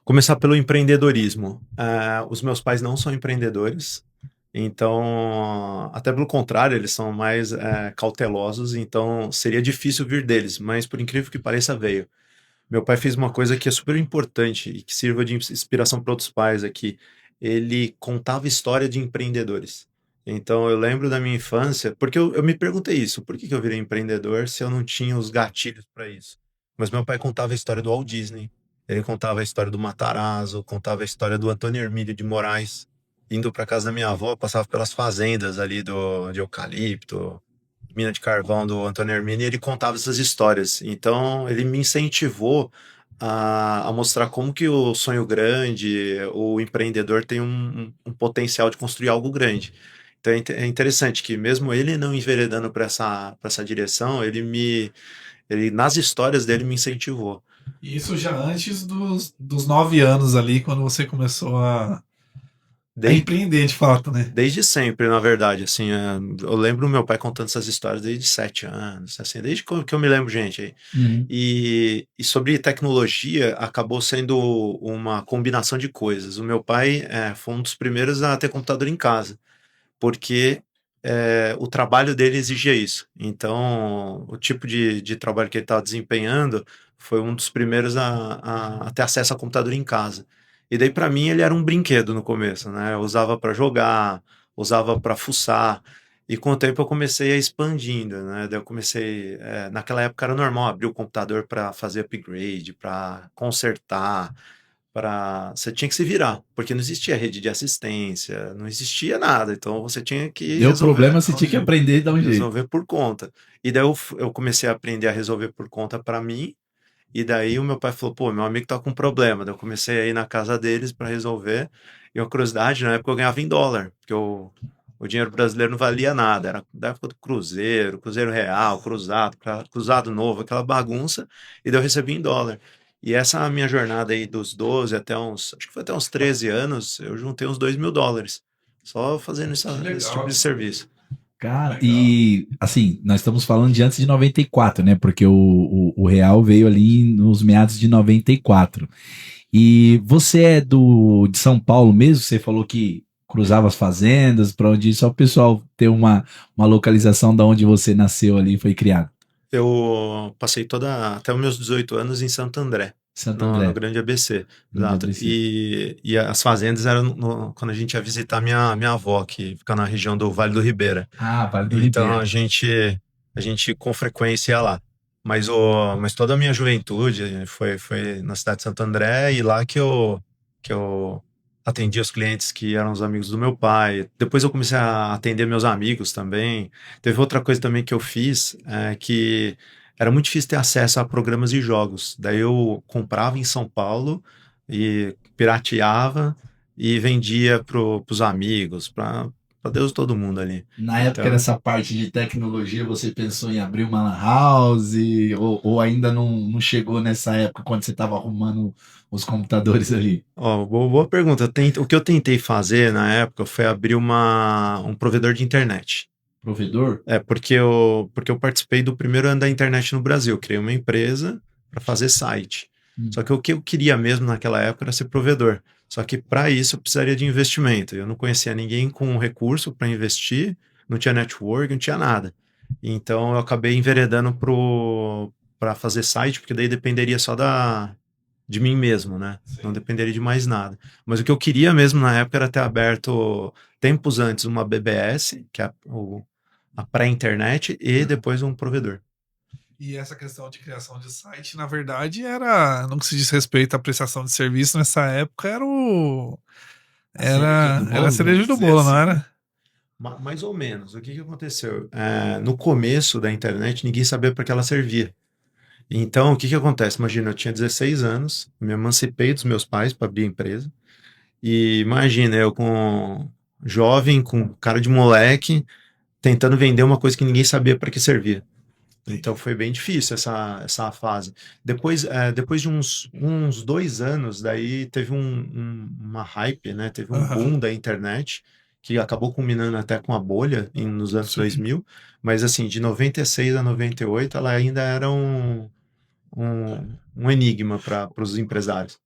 Começar pelo empreendedorismo. Os meus pais não são empreendedores, então, até pelo contrário, eles são mais cautelosos, então seria difícil vir deles, mas por incrível que pareça, veio. Meu pai fez uma coisa que é super importante e que sirva de inspiração para outros pais aqui. Ele contava história de empreendedores. Então, eu lembro da minha infância, porque eu me perguntei isso, por que que eu virei empreendedor se eu não tinha os gatilhos para isso? Mas meu pai contava a história do Walt Disney, ele contava a história do Matarazzo, contava a história do Antônio Hermílio de Moraes, indo para casa da minha avó, passava pelas fazendas ali de eucalipto, mina de carvão do Antônio Hermínio, e ele contava essas histórias. Então, ele me incentivou a mostrar como que o sonho grande, o empreendedor tem um potencial de construir algo grande. Então, é interessante que mesmo ele não enveredando para essa direção, ele, nas histórias dele, me incentivou. E isso já antes dos 9 anos ali, quando você começou a Desde, empreender de fato, né? desde sempre, na verdade, assim, eu lembro meu pai contando essas histórias desde 7 anos, assim, desde que eu me lembro, gente, aí. Uhum. E sobre tecnologia, acabou sendo uma combinação de coisas. O meu pai foi um dos primeiros a ter computador em casa, porque o trabalho dele exigia isso. Então, o tipo de trabalho que ele estava desempenhando foi um dos primeiros a ter acesso a computador em casa. E daí, para mim, ele era um brinquedo no começo, né? Eu usava para jogar, usava para fuçar. E com o tempo eu comecei a expandindo, né? Daí eu comecei. Naquela época era normal abrir o computador para fazer upgrade, para consertar, você tinha que se virar, porque não existia rede de assistência, não existia nada, então você tinha que Deu problema, você tinha que aprender de dar um jeito. resolver por conta. E daí eu comecei a aprender a resolver por conta para mim, e daí o meu pai falou, pô, meu amigo tá com problema. Daí eu comecei a ir na casa deles para resolver. E uma curiosidade, na época eu ganhava em dólar, porque o dinheiro brasileiro não valia nada, era da época do Cruzeiro, Cruzeiro Real, Cruzado, Cruzado Novo, aquela bagunça, e daí eu recebi em dólar. E essa minha jornada aí dos 12 até acho que foi até uns 13 anos, eu juntei uns US$ 2.000, só fazendo Que esse tipo de legal. serviço. Cara, e assim, nós estamos falando de antes de 94, né? Porque o Real veio ali nos meados de 94. E você é de São Paulo mesmo? Você falou que cruzava as fazendas, para onde só o pessoal ter uma localização da onde você nasceu ali e foi criado. Eu passei até os meus 18 anos em Santo André, Santo no André, Grande ABC, Grande exato. ABC. E as fazendas eram quando a gente ia visitar minha avó, que fica na região do Vale do Ribeira. Ah, Vale do Então Ribeira. a gente com frequência ia lá. Mas toda a minha juventude foi na cidade de Santo André, e lá que eu atendi os clientes que eram os amigos do meu pai. Depois eu comecei a atender meus amigos também. Teve outra coisa também que eu fiz, que era muito difícil ter acesso a programas de jogos. Daí eu comprava em São Paulo e pirateava e vendia para os amigos, para Deus todo mundo ali. Na época Então, dessa parte de tecnologia, você pensou em abrir uma lan house ou ainda não chegou nessa época quando você estava arrumando os computadores ali? ó, boa pergunta. O que eu tentei fazer na época foi abrir um provedor de internet. Provedor? Porque eu participei do primeiro ano da internet no Brasil. Eu criei uma empresa para fazer site. Hum. Só que o que eu queria mesmo naquela época era ser provedor. Só que para isso eu precisaria de investimento. Eu não conhecia ninguém com recurso para investir, não tinha network, não tinha nada. Então eu acabei enveredando para fazer site, porque daí dependeria só de mim mesmo, né? Não Sim. dependeria de mais nada. Mas o que eu queria mesmo na época era ter aberto tempos antes uma BBS, que é a pré-internet, e depois um provedor. E essa questão de criação de site, na verdade, era, no que se diz respeito à prestação de serviço, nessa época A cereja do era a bolo, cereja vamos do dizer bolo, não assim. era? Mais ou menos. O que aconteceu? No começo da internet, ninguém sabia para que ela servia. Então, o que acontece? Imagina, eu tinha 16 anos, me emancipei dos meus pais para abrir a empresa. E imagina, eu com jovem, com cara de moleque, tentando vender uma coisa que ninguém sabia para que servia. Então foi bem difícil essa fase. Depois de uns 2 anos, daí teve uma hype, né? Teve um Aham. boom da internet, que acabou culminando até com a bolha nos anos Sim. 2000. Mas assim, de 96 a 98, ela ainda era um enigma para os empresários.